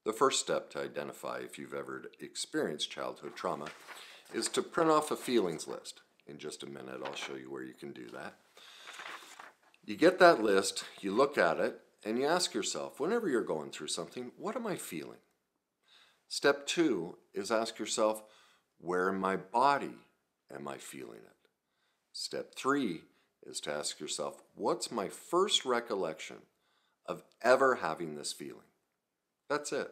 The first step to identify if you've ever experienced childhood trauma is to print off a feelings list. In just a minute, I'll show you where you can do that. You get that list, you look at it, and you ask yourself, whenever you're going through something, what am I feeling? Step 2 is ask yourself, where in my body am I feeling it? Step 3 is to ask yourself, what's my first recollection of ever having this feeling? That's it.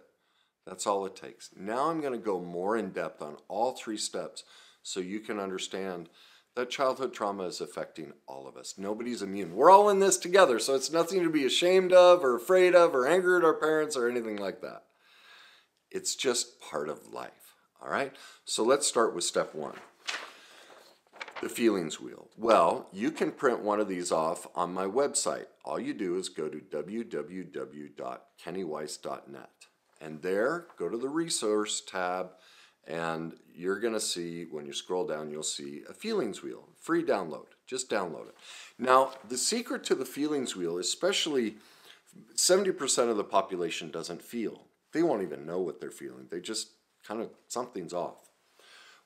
That's all it takes. Now I'm going to go more in depth on all 3 steps so you can understand that childhood trauma is affecting all of us. Nobody's immune. We're all in this together, so it's nothing to be ashamed of or afraid of or angry at our parents or anything like that. It's just part of life, all right? So let's start with step 1, the feelings wheel. Well, you can print one of these off on my website. All you do is go to www.kennyweiss.net. And there, go to the resource tab, and you're going to see, when you scroll down, you'll see a feelings wheel. Free download. Just download it. Now, the secret to the feelings wheel, especially 70% of the population doesn't feel. They won't even know what they're feeling. They just kind of, something's off.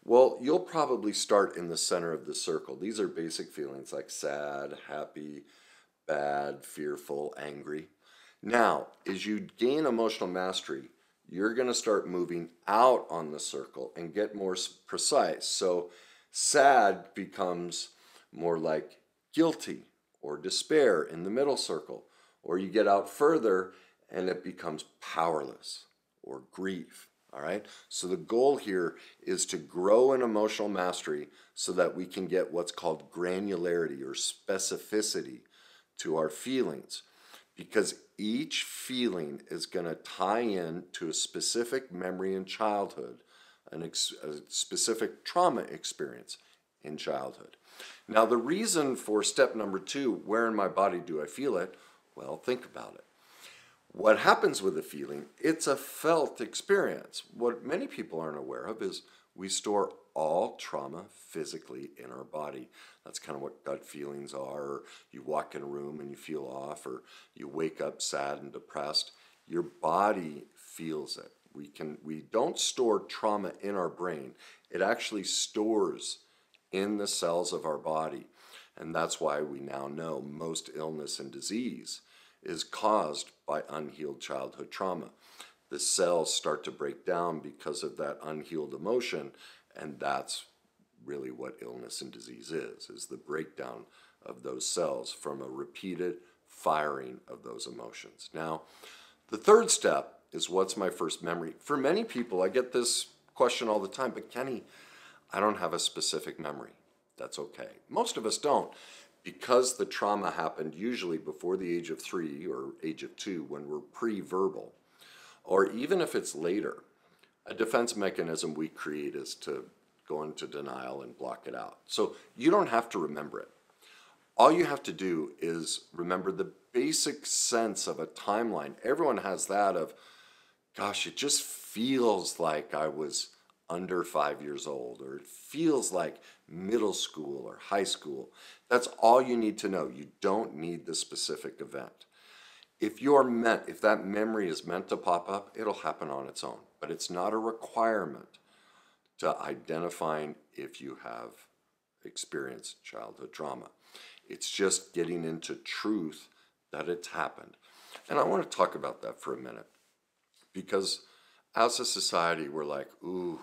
Well, you'll probably start in the center of the circle. These are basic feelings like sad, happy, bad, fearful, angry. Now, as you gain emotional mastery, you're going to start moving out on the circle and get more precise. So sad becomes more like guilty or despair in the middle circle. Or you get out further and it becomes powerless or grief. All right? So the goal here is to grow in emotional mastery so that we can get what's called granularity or specificity to our feelings. Because each feeling is going to tie in to a specific memory in childhood, a specific trauma experience in childhood. Now, the reason for step number 2, where in my body do I feel it? Well, think about it. What happens with a feeling, it's a felt experience. What many people aren't aware of is we store all trauma physically in our body. That's kind of what gut feelings are. Or you walk in a room and you feel off, or you wake up sad and depressed. Your body feels it. We don't store trauma in our brain. It actually stores in the cells of our body. And that's why we now know most illness and disease is caused by unhealed childhood trauma. The cells start to break down because of that unhealed emotion, and that's really what illness and disease is the breakdown of those cells from a repeated firing of those emotions. Now, the third step is, what's my first memory? For many people, I get this question all the time, but Kenny, I don't have a specific memory. That's okay. Most of us don't, because the trauma happened usually before the age of 3 or age of 2 when we're pre-verbal. Or even if it's later, a defense mechanism we create is to go into denial and block it out. So you don't have to remember it. All you have to do is remember the basic sense of a timeline. Everyone has that of, gosh, it just feels like I was under 5 years old, or it feels like middle school or high school. That's all you need to know. You don't need the specific event. If that memory is meant to pop up, it'll happen on its own. But it's not a requirement to identifying if you have experienced childhood trauma. It's just getting into truth that it's happened. And I want to talk about that for a minute, because as a society, we're like, ooh,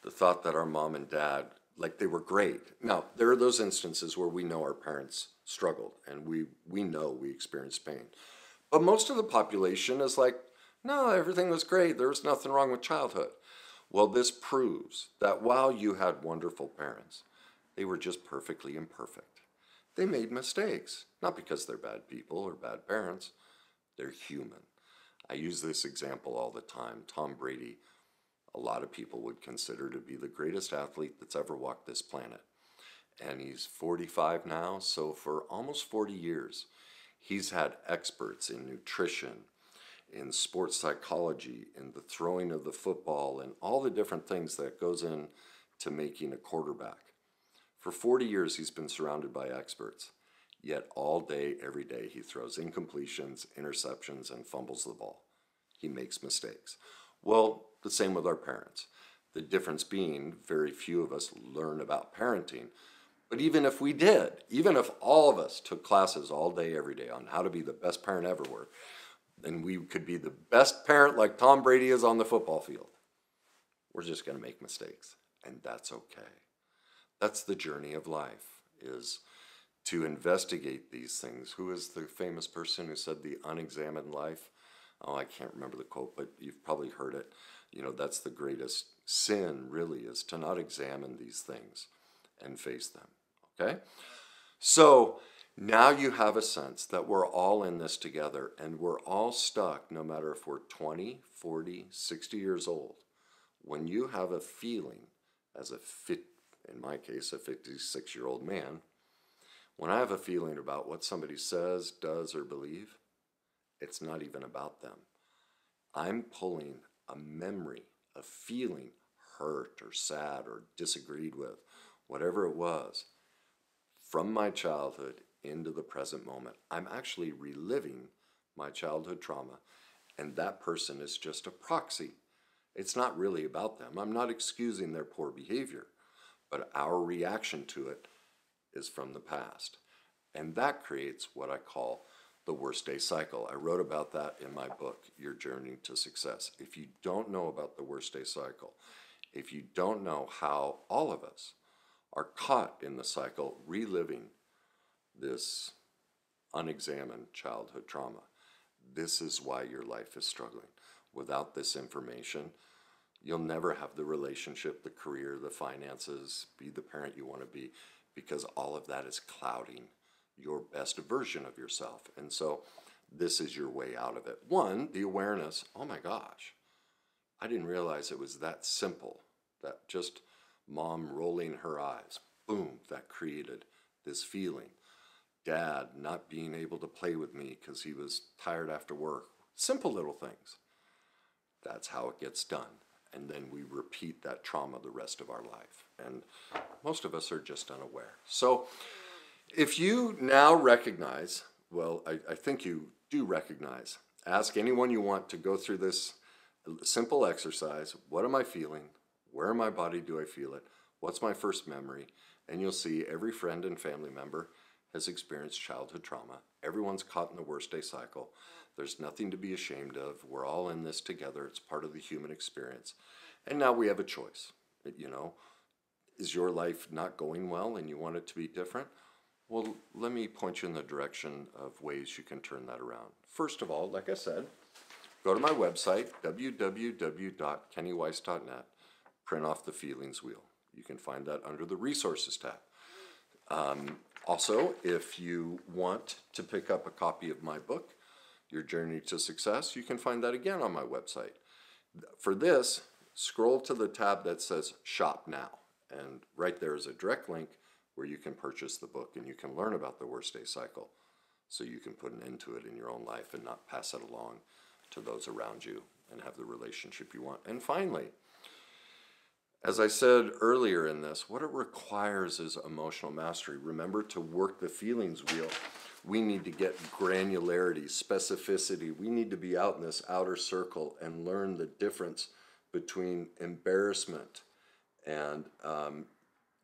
the thought that our mom and dad, like, they were great. Now, there are those instances where we know our parents struggled and we know we experienced pain. But most of the population is like, no, everything was great. There was nothing wrong with childhood. Well, this proves that while you had wonderful parents, they were just perfectly imperfect. They made mistakes, not because they're bad people or bad parents. They're human. I use this example all the time. Tom Brady, a lot of people would consider to be the greatest athlete that's ever walked this planet. And he's 45 now, so for almost 40 years, he's had experts in nutrition, in sports psychology, in the throwing of the football, and all the different things that goes into making a quarterback. For 40 years, he's been surrounded by experts, yet all day, every day, he throws incompletions, interceptions, and fumbles the ball. he makes mistakes. Well, the same with our parents. The difference being very few of us learn about parenting. But even if we did, even if all of us took classes all day, every day on how to be the best parent ever were, and we could be the best parent like Tom Brady is on the football field, we're just going to make mistakes, and that's okay. That's the journey of life, is to investigate these things. Who is the famous person who said the unexamined life? Oh, I can't remember the quote, but you've probably heard it. You know, that's the greatest sin, really, is to not examine these things and face them, okay? So now you have a sense that we're all in this together, and we're all stuck, no matter if we're 20, 40, 60 years old. When you have a feeling, as in my case, a 56-year-old man, when I have a feeling about what somebody says, does, or believe, it's not even about them. I'm pulling a memory, a feeling, hurt or sad or disagreed with, whatever it was, from my childhood into the present moment. I'm actually reliving my childhood trauma, and that person is just a proxy. It's not really about them. I'm not excusing their poor behavior, but our reaction to it is from the past. And that creates what I call the worst day cycle. I wrote about that in my book, Your Journey to Success. If you don't know about the worst day cycle, if you don't know how all of us are caught in the cycle, reliving this unexamined childhood trauma, this is why your life is struggling. Without this information, you'll never have the relationship, the career, the finances, be the parent you want to be, because all of that is clouding your best version of yourself. And so this is your way out of it. One, the awareness, oh my gosh, I didn't realize it was that simple, that just mom rolling her eyes, boom, that created this feeling. Dad not being able to play with me because he was tired after work. Simple little things. That's how it gets done. And then we repeat that trauma the rest of our life. And most of us are just unaware. So if you now recognize, well, I think you do recognize, ask anyone you want to go through this simple exercise. What am I feeling? Where in my body do I feel it? What's my first memory? And you'll see every friend and family member has experienced childhood trauma. Everyone's caught in the worst day cycle. There's nothing to be ashamed of. We're all in this together. It's part of the human experience. And now we have a choice. You know, is your life not going well and you want it to be different? Well, let me point you in the direction of ways you can turn that around. First of all, like I said, go to my website, www.kennyweiss.net, print off the feelings wheel. You can find that under the resources tab. Also, if you want to pick up a copy of my book, Your Journey to Success, you can find that again on my website. For this, scroll to the tab that says Shop Now, and right there is a direct link where you can purchase the book and you can learn about the worst day cycle so you can put an end to it in your own life and not pass it along to those around you and have the relationship you want. And finally, as I said earlier in this, what it requires is emotional mastery. Remember, to work the feelings wheel, we need to get granularity, specificity. We need to be out in this outer circle and learn the difference between embarrassment and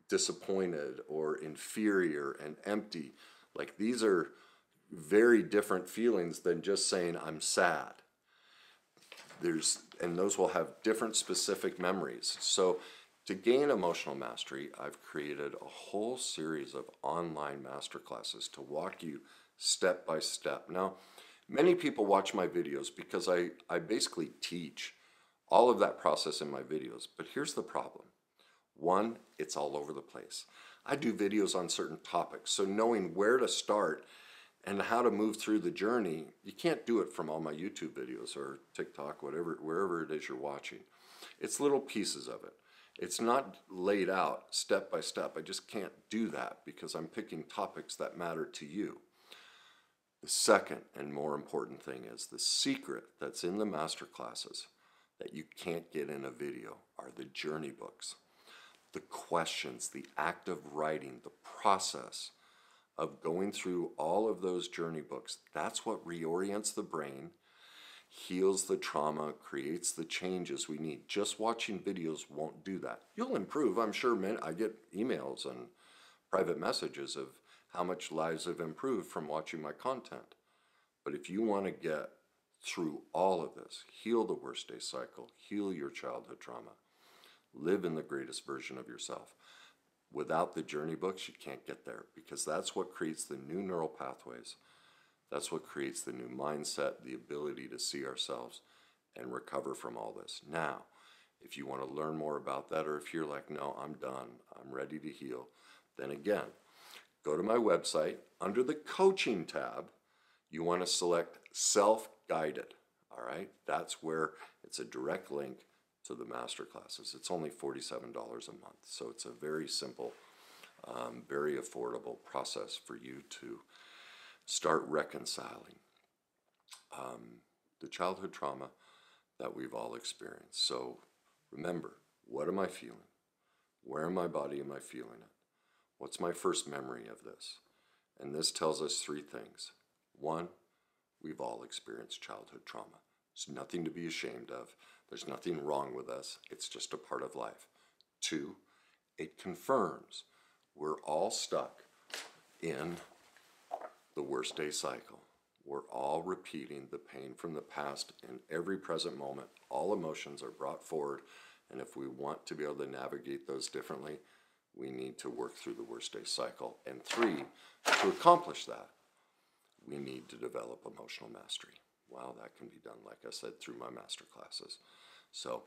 disappointed or inferior and empty. Like, these are very different feelings than just saying I'm sad. And those will have different specific memories. So to gain emotional mastery, I've created a whole series of online masterclasses to walk you step by step. Now, many people watch my videos because I basically teach all of that process in my videos. But here's the problem. One, it's all over the place. I do videos on certain topics, so knowing where to start and how to move through the journey, you can't do it from all my YouTube videos or TikTok, wherever it is you're watching. It's little pieces of it. It's not laid out step by step. I just can't do that because I'm picking topics that matter to you. The second and more important thing is the secret that's in the masterclasses that you can't get in a video are the journey books. The questions, the act of writing, the process of going through all of those journey books, that's what reorients the brain heals the trauma, creates the changes we need. Just watching videos won't do that. You'll improve. I'm sure I get emails and private messages of how much lives have improved from watching my content. But if you want to get through all of this, heal the worst day cycle, heal your childhood trauma, live in the greatest version of yourself. Without the journey books, you can't get there, because that's what creates the new neural pathways. That's what creates the new mindset, the ability to see ourselves and recover from all this. Now, if you want to learn more about that, or if you're like, no, I'm done, I'm ready to heal, then again, go to my website. Under the coaching tab, you want to select self-guided. All right, that's where it's a direct link to the masterclasses. It's only $47 a month, so it's a very simple, very affordable process for you to start reconciling the childhood trauma that we've all experienced. So remember, what am I feeling? Where in my body am I feeling it? What's my first memory of this? And this tells us three things. One, we've all experienced childhood trauma. There's nothing to be ashamed of. There's nothing wrong with us. It's just a part of life. Two, it confirms we're all stuck in the worst day cycle. We're all repeating the pain from the past in every present moment. All emotions are brought forward, and if we want to be able to navigate those differently, we need to work through the worst day cycle. And three, to accomplish that, we need to develop emotional mastery. Well, that can be done, like I said, through my masterclasses. So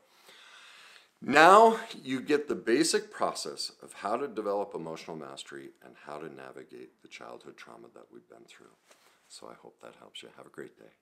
now you get the basic process of how to develop emotional mastery and how to navigate the childhood trauma that we've been through. So I hope that helps you. Have a great day.